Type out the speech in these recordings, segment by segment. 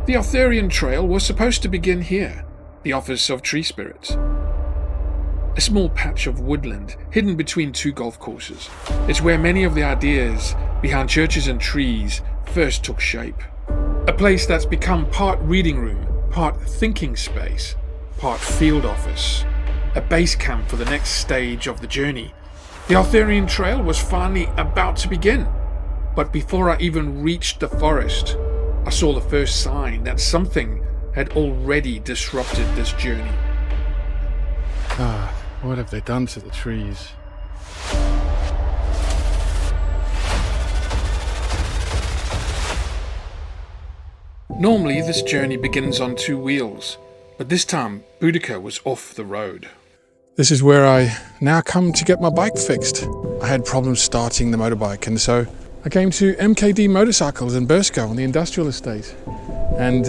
The Arthurian Trail was supposed to begin here, the office of tree spirits. A small patch of woodland hidden between two golf courses. It's where many of the ideas behind churches and trees first took shape. A place that's become part reading room, part thinking space, part field office. A base camp for the next stage of the journey. The Arthurian Trail was finally about to begin. But before I even reached the forest, I saw the first sign that something had already disrupted this journey. What have they done to the trees? Normally this journey begins on two wheels, but this time Boudica was off the road. This is where I now come to get my bike fixed. I had problems starting the motorbike, and so I came to MKD Motorcycles in Boudica on the industrial estate and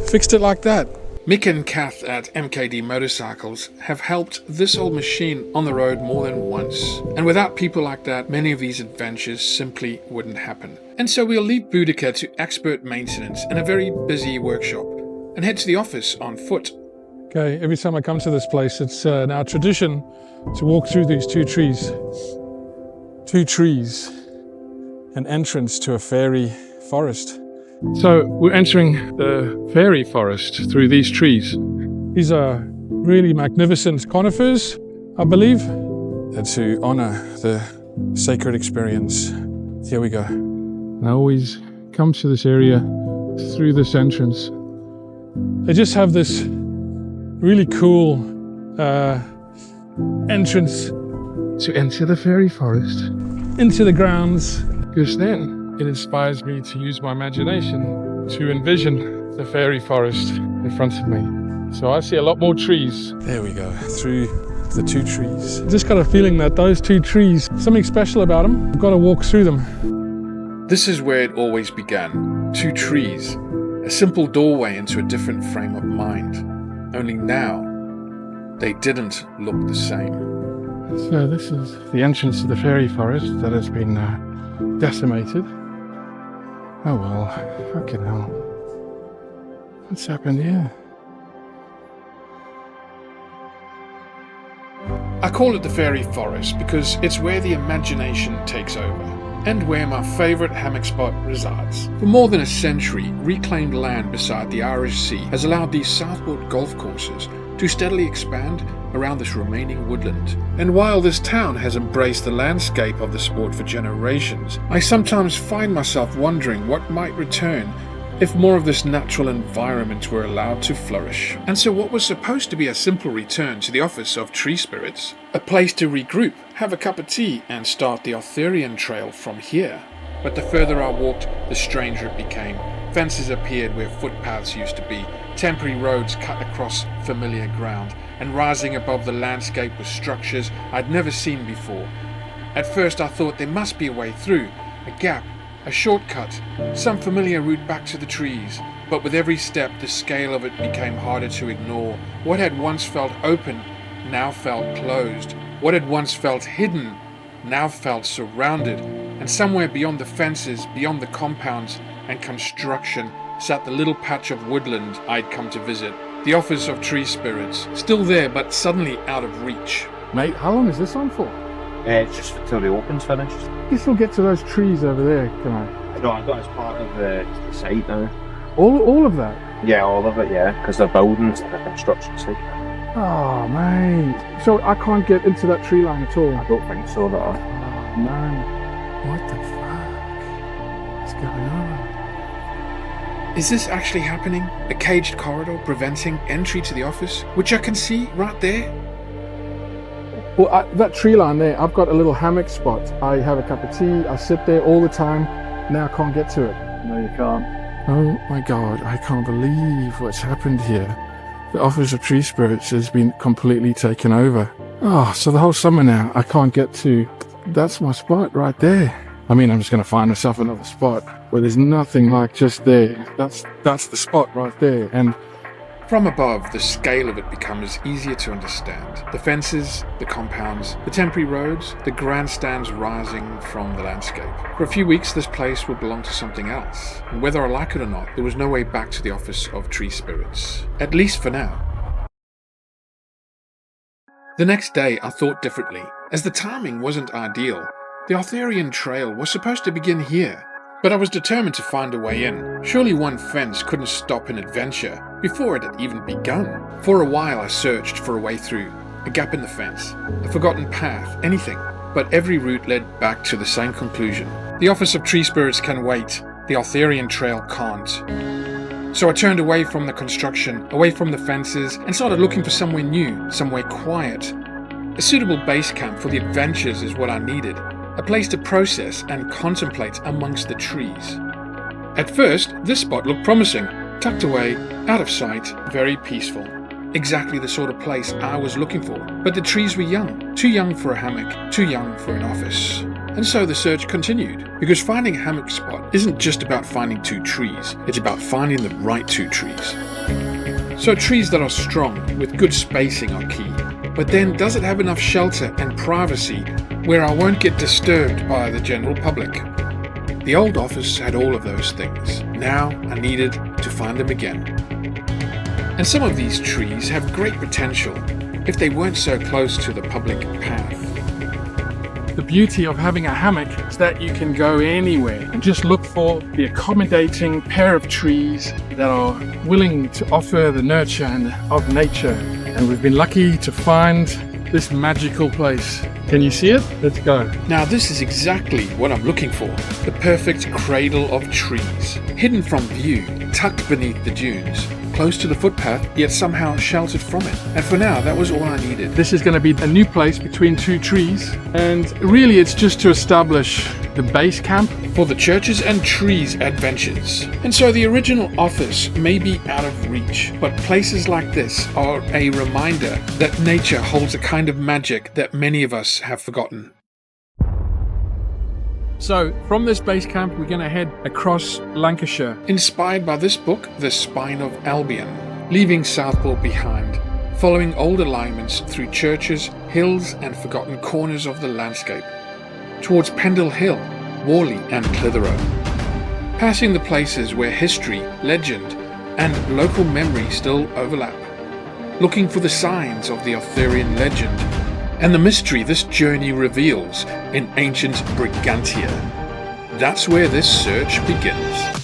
fixed it like that. Mick and Kath at MKD Motorcycles have helped this old machine on the road more than once. And without people like that, many of these adventures simply wouldn't happen. And so we'll leave Boudica to expert maintenance and a very busy workshop and head to the office on foot. Okay, every time I come to this place, it's now tradition to walk through these two trees. Two trees, an entrance to a fairy forest. So we're entering the fairy forest through these trees. These are really magnificent conifers, I believe. And to honor the sacred experience, here we go. I always come to this area through this entrance. They just have this really cool entrance to enter the fairy forest, into the grounds, because then it inspires me to use my imagination to envision the fairy forest in front of me. So I see a lot more trees. There we go, through the two trees. Just got a feeling that those two trees, something special about them. I've got to walk through them. This is where it always began. Two trees, a simple doorway into a different frame of mind. Only now, they didn't look the same. So this is the entrance to the fairy forest that has been decimated. Oh well, fucking hell. What's happened here? I call it the fairy forest because it's where the imagination takes over, and where my favourite hammock spot resides. For more than a century, reclaimed land beside the Irish Sea has allowed these southward golf courses to steadily expand around this remaining woodland. And while this town has embraced the landscape of the sport for generations, I sometimes find myself wondering what might return if more of this natural environment were allowed to flourish. And so what was supposed to be a simple return to the office of tree spirits, a place to regroup, have a cup of tea and start the Arthurian Trail from here. But the further I walked, the stranger it became. Fences appeared where footpaths used to be, temporary roads cut across familiar ground, and rising above the landscape were structures I'd never seen before. At first I thought there must be a way through, a gap, a shortcut, some familiar route back to the trees. But with every step the scale of it became harder to ignore. What had once felt open now felt closed. What had once felt hidden now felt surrounded. And somewhere beyond the fences, beyond the compounds and construction, sat the little patch of woodland I'd come to visit. The office of tree spirits, still there but suddenly out of reach. Mate, how long is this on for? It's just until the open's finished. Guess we'll get to those trees over there, can I? No, I got as part of the site now. All of that? Yeah, all of it, yeah, because they're building the construction site. Oh, mate. So I can't get into that tree line at all? I don't think so, though. Oh, man. What the fuck? What's going on? Is this actually happening? A caged corridor preventing entry to the office, which I can see right there? Well, that tree line there, I've got a little hammock spot. I have a cup of tea, I sit there all the time. Now I can't get to it. No, you can't. Oh my God, I can't believe what's happened here. The office of tree spirits has been completely taken over. Oh, so the whole summer now, I can't get to... That's my spot right there. I mean, I'm just going to find myself another spot where there's nothing like just there. That's the spot right there. And From above, the scale of it becomes easier to understand. The fences, the compounds, the temporary roads, the grandstands rising from the landscape. For a few weeks, this place would belong to something else, and whether I like it or not, there was no way back to the office of tree spirits. At least for now. The next day, I thought differently, as the timing wasn't ideal. The Arthurian Trail was supposed to begin here, but I was determined to find a way in. Surely one fence couldn't stop an adventure before it had even begun. For a while I searched for a way through, a gap in the fence, a forgotten path, anything. But every route led back to the same conclusion. The office of tree spirits can wait, the Arthurian Trail can't. So I turned away from the construction, away from the fences, and started looking for somewhere new, somewhere quiet. A suitable base camp for the adventures is what I needed. A place to process and contemplate amongst the trees. At first, this spot looked promising, tucked away, out of sight, very peaceful. Exactly the sort of place I was looking for. But the trees were young, too young for a hammock, too young for an office. And so the search continued, because finding a hammock spot isn't just about finding two trees, it's about finding the right two trees. So trees that are strong, with good spacing are key. But then does it have enough shelter and privacy where I won't get disturbed by the general public? The old office had all of those things. Now I needed to find them again. And some of these trees have great potential if they weren't so close to the public path. The beauty of having a hammock is that you can go anywhere and just look for the accommodating pair of trees that are willing to offer the nurture of nature. And we've been lucky to find this magical place. Can you see it? Let's go. Now this is exactly what I'm looking for. The perfect cradle of trees. Hidden from view, tucked beneath the dunes. Close to the footpath, yet somehow sheltered from it. And for now, that was all I needed. This is going to be a new place between two trees. And really it's just to establish the base camp for the churches and trees adventures. And so the original office may be out of reach, but places like this are a reminder that nature holds a kind of magic that many of us have forgotten. So from this base camp, we're going to head across Lancashire. Inspired by this book, The Spine of Albion, leaving Southport behind, following old alignments through churches, hills and forgotten corners of the landscape, towards Pendle Hill, Worley and Clitheroe, passing the places where history, legend and local memory still overlap, looking for the signs of the Arthurian legend and the mystery this journey reveals in ancient Brigantia. That's where this search begins.